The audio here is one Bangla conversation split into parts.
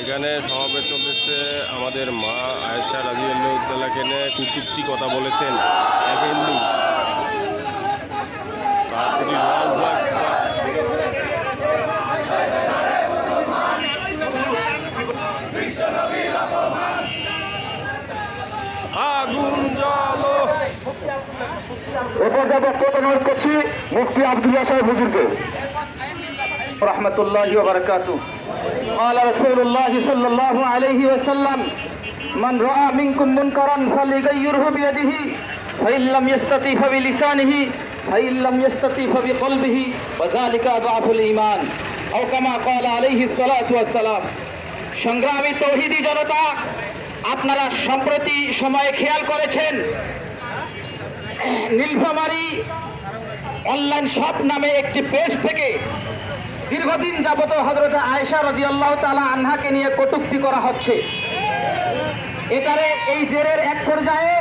এখানে সমাবেশ চলতেছে। আমাদের মা আয়েশা রাদিয়াল্লাহু তাআলাকে নিয়ে কটূক্তি কথা বলেছেন এক হিন্দু, তার প্রতি আগুন জ্বালো। এরপর যা বক্তব্য অনুরোধ করছি মুফতি আব্দুল্লাহ সাহেব হুজুরকে রাহমাতুল্লাহি ওয়া বারাকাতুহু। قال رسول الله صلى الله عليه وسلم من رأى منكم منكرا فليغيره بيده فإن لم يستطع فبلسانه فإن لم يستطع فبقلبه وذلك ضعف الإيمان أو كما قال عليه الصلاة والسلام। সংগ্রামী তৌহিদি জনতা, আপনারা সম্প্রতি সময়ে খেয়াল করেছেন নীলফামারী অনলাইন শপ নামে একটি পেজ থেকে দীর্ঘদিন যাবত হযরত আয়েশা রাদিয়াল্লাহু তাআলা আনহাকে নিয়ে কটূক্তি করা হচ্ছে। এটারে এই জেরের এক পর্যায়ে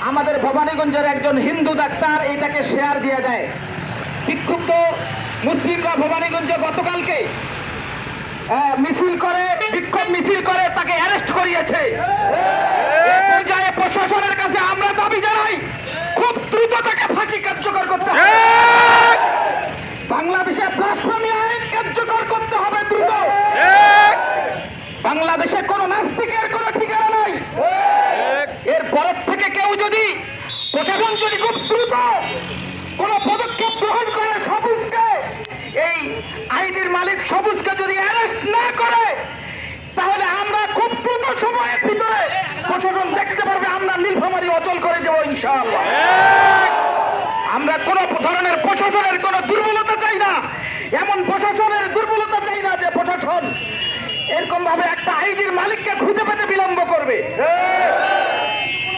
আমাদের ভবানীগঞ্জের একজন হিন্দু ডাক্তার এটাকে শেয়ার দিয়ে দেয়। বিক্ষুব্ধ মুসলিমরা ভবানীগঞ্জে গতকালকে বিক্ষোভ মিছিল করে তাকে অ্যারেস্ট করিয়েছে। এই পর্যায়ে প্রশাসনের কাছে আমরা দাবি জানাই খুব দ্রুত তাকে ফাঁসি কার্যকর করতে হবে। বাংলাদেশে ব্লাসফেমি আইন কার্যকর করতে হবে দ্রুত। বাংলাদেশে কোনো নাস্তিকের কোনো ঠিকানা নাই। এর পরের থেকে কেউ যদি প্রশাসন যদি খুব দ্রুত কোনো পদক্ষেপ গ্রহণ করে সবুজকে, এই আইডির মালিক সবুজকে যদি অ্যারেস্ট না করে, তাহলে আমরা খুব দ্রুত সময়ের ভিতরে প্রশাসন দেখতে পারবে আমরা নীলফামারী অচল করে দেবো ইনশাআল্লাহ। আমরা কোন ধরনের প্রশাসনের কোন দুর্বলতা চাই না, এমন প্রশাসনের দুর্বলতা চাই না যে প্রশাসন এরকম ভাবে একটা আইডির মালিককে খুঁজে